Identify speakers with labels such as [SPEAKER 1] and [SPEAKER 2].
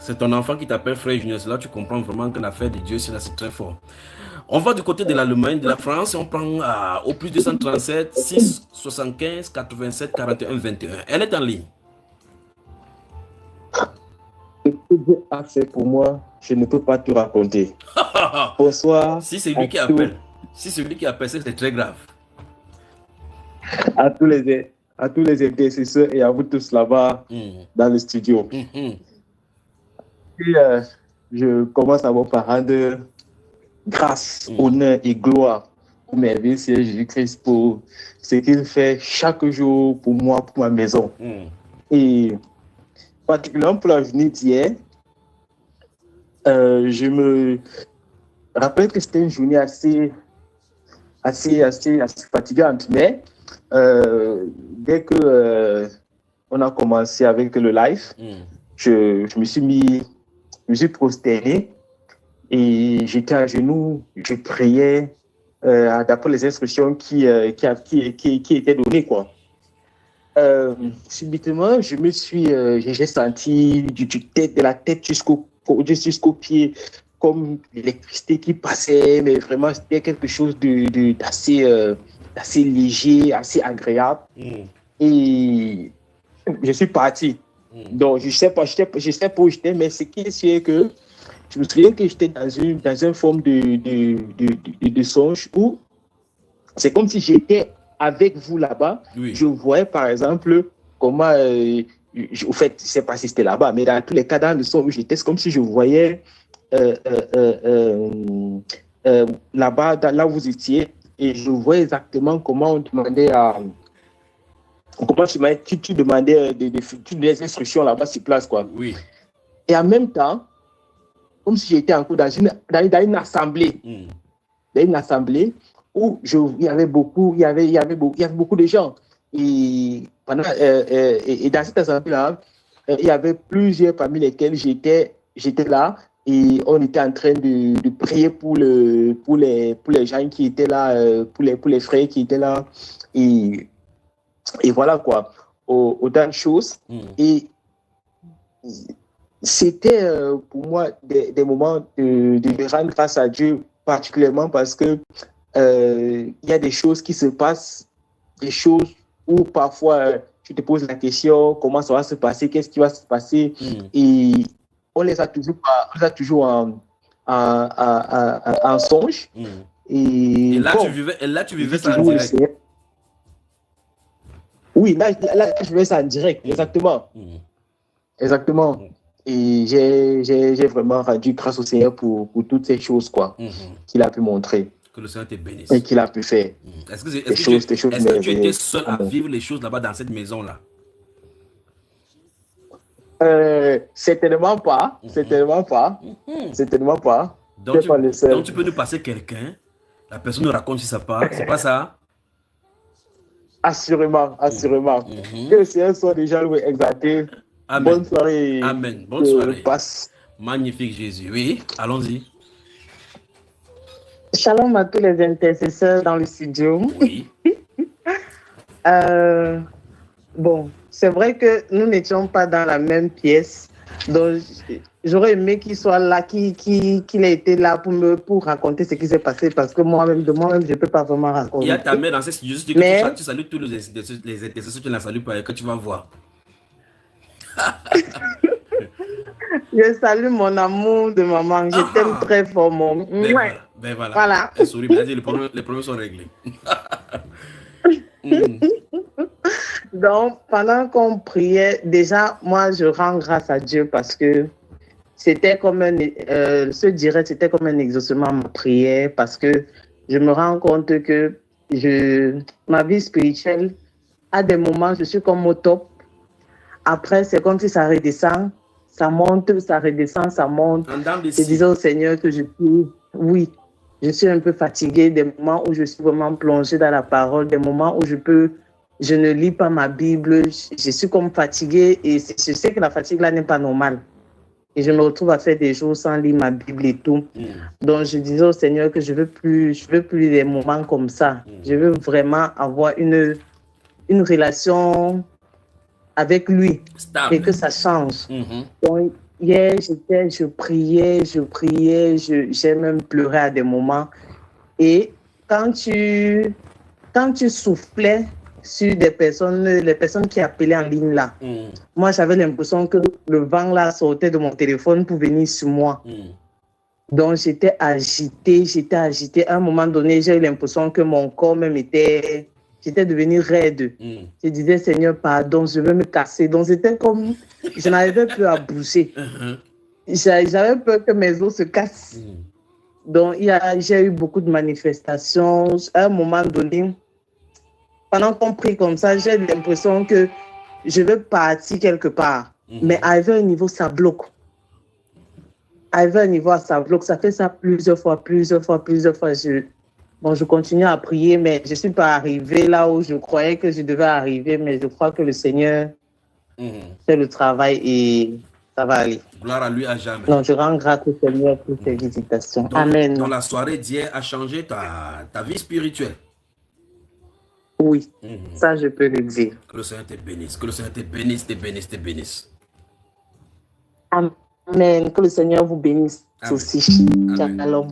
[SPEAKER 1] C'est ton enfant qui t'appelle frère Junior. Là, tu comprends vraiment que l'affaire de Dieu, c'est très fort. On va du côté de l'Allemagne, de la France, et on prend au plus 237 6 75 87 41 21. Elle est en ligne.
[SPEAKER 2] Ce que Dieu a fait pour moi, je ne peux pas te raconter. Bonsoir.
[SPEAKER 1] Si c'est lui qui appelle, c'est très grave.
[SPEAKER 2] À tous les intercesseurs et à vous tous là-bas dans le studio. Et, je commence à vous rendre grâce, honneur et gloire pour mes vies, Seigneur Jésus-Christ, pour ce qu'il fait chaque jour pour moi, pour ma maison. Et particulièrement pour la journée d'hier, je me rappelle que c'était une journée assez fatigante, mais dès que on a commencé avec le live, je me suis prosterné et j'étais à genoux, je priais d'après les instructions qui étaient données, quoi. Subitement, j'ai senti de la tête jusqu'au pied, comme l'électricité qui passait, mais vraiment c'était quelque chose d'assez léger, assez agréable. Et je suis parti. Donc je sais pas où j'étais, mais ce qui est sûr est que je me souviens que j'étais dans une forme de songe où c'est comme si j'étais avec vous là-bas. Oui. Je voyais par exemple comment, au fait, je ne sais pas si c'était là-bas, mais dans tous les cas, dans le son où j'étais, c'est comme si je voyais là-bas, là où vous étiez, et je voyais exactement comment on demandait à... Comment tu demandais des instructions là-bas sur place, quoi.
[SPEAKER 1] Oui.
[SPEAKER 2] Et en même temps, comme si j'étais encore dans une assemblée. Dans une assemblée où il y avait beaucoup de gens. Et dans cette assemblée-là, il y avait plusieurs parmi lesquels j'étais là. Et on était en train de prier pour les gens qui étaient là, pour les frères qui étaient là. Et voilà quoi, autant de choses. Et c'était pour moi des moments de rendre grâce à Dieu, particulièrement parce que il y a des choses qui se passent, des choses où parfois tu te poses la question, comment ça va se passer, qu'est-ce qui va se passer, et on les a toujours en songe.
[SPEAKER 1] Et là, tu vivais ça en direct.
[SPEAKER 2] Oui, là, je vivais ça en direct, exactement. Exactement. Et j'ai vraiment rendu grâce au Seigneur pour toutes ces choses, quoi, qu'il a pu montrer.
[SPEAKER 1] Que le Seigneur te bénisse.
[SPEAKER 2] Et qu'il a pu faire.
[SPEAKER 1] Est-ce que tu étais seul à vivre les choses là-bas dans cette maison-là?
[SPEAKER 2] Certainement pas. Certainement pas. Certainement pas.
[SPEAKER 1] Donc tu peux nous passer quelqu'un, la personne nous raconte si ça part, c'est pas ça?
[SPEAKER 2] Assurément, assurément. Que le Seigneur soit déjà loué, exalté.
[SPEAKER 1] Amen.
[SPEAKER 2] Bonne soirée.
[SPEAKER 1] Amen. Bonne soirée.
[SPEAKER 2] Passe.
[SPEAKER 1] Magnifique Jésus. Oui, allons-y.
[SPEAKER 3] Shalom à tous les intercesseurs dans le studio.
[SPEAKER 1] Oui.
[SPEAKER 3] Bon, c'est vrai que nous n'étions pas dans la même pièce. Donc, j'aurais aimé qu'il soit là, qu'il ait été là pour raconter ce qui s'est passé, parce que moi-même, je ne peux pas vraiment raconter.
[SPEAKER 1] Il y a ta mère dans ce studio. Tu salues tous les intercesseurs, tu ne la salues pas, que tu vas voir.
[SPEAKER 3] Je salue mon amour de maman. Je t'aime très fort, mon.
[SPEAKER 1] Ben voilà. Elle sourit, mais les problèmes sont réglés.
[SPEAKER 3] Donc, pendant qu'on priait, déjà, moi, je rends grâce à Dieu parce que c'était comme c'était comme un exaucement à ma prière, parce que je me rends compte que ma vie spirituelle, à des moments, je suis comme au top. Après, c'est comme si ça redescend, ça monte, ça redescend, ça monte. Je disais au Seigneur que je suis un peu fatiguée, des moments où je suis vraiment plongée dans la parole, des moments où je ne lis pas ma Bible, je suis comme fatiguée et je sais que la fatigue là n'est pas normale. Et je me retrouve à faire des jours sans lire ma Bible et tout. Donc je disais au Seigneur que je veux plus des moments comme ça. Je veux vraiment avoir une relation avec lui.
[SPEAKER 1] Stable.
[SPEAKER 3] Et que ça change. Donc, hier, je priais, j'ai même pleuré à des moments. Et quand tu soufflais sur des personnes, les personnes qui appelaient en ligne là, moi j'avais l'impression que le vent là sortait de mon téléphone pour venir sur moi. Donc j'étais agitée. À un moment donné, j'ai eu l'impression que mon corps même j'étais devenue raide. Je disais, Seigneur, pardon, je vais me casser. Donc c'était comme, je n'arrivais plus à bouger. J'avais peur que mes os se cassent. Donc j'ai eu beaucoup de manifestations. À un moment donné, pendant qu'on prie comme ça, j'ai l'impression que je veux partir quelque part. Mais arrivé à un niveau, ça bloque. Ça fait ça plusieurs fois. Je continue à prier, mais je ne suis pas arrivée là où je croyais que je devais arriver, mais je crois que le Seigneur fait le travail et ça va aller.
[SPEAKER 1] Gloire à lui à jamais.
[SPEAKER 3] Donc, je rends grâce au Seigneur pour ses visitations.
[SPEAKER 1] Donc,
[SPEAKER 3] Amen.
[SPEAKER 1] Dans la soirée d'hier a changé ta vie spirituelle.
[SPEAKER 3] Oui, ça je peux le dire.
[SPEAKER 1] Que le Seigneur te bénisse, que le Seigneur te bénisse, te bénisse.
[SPEAKER 3] Amen. Que le Seigneur vous bénisse aussi.
[SPEAKER 1] Amen.
[SPEAKER 3] Shalom.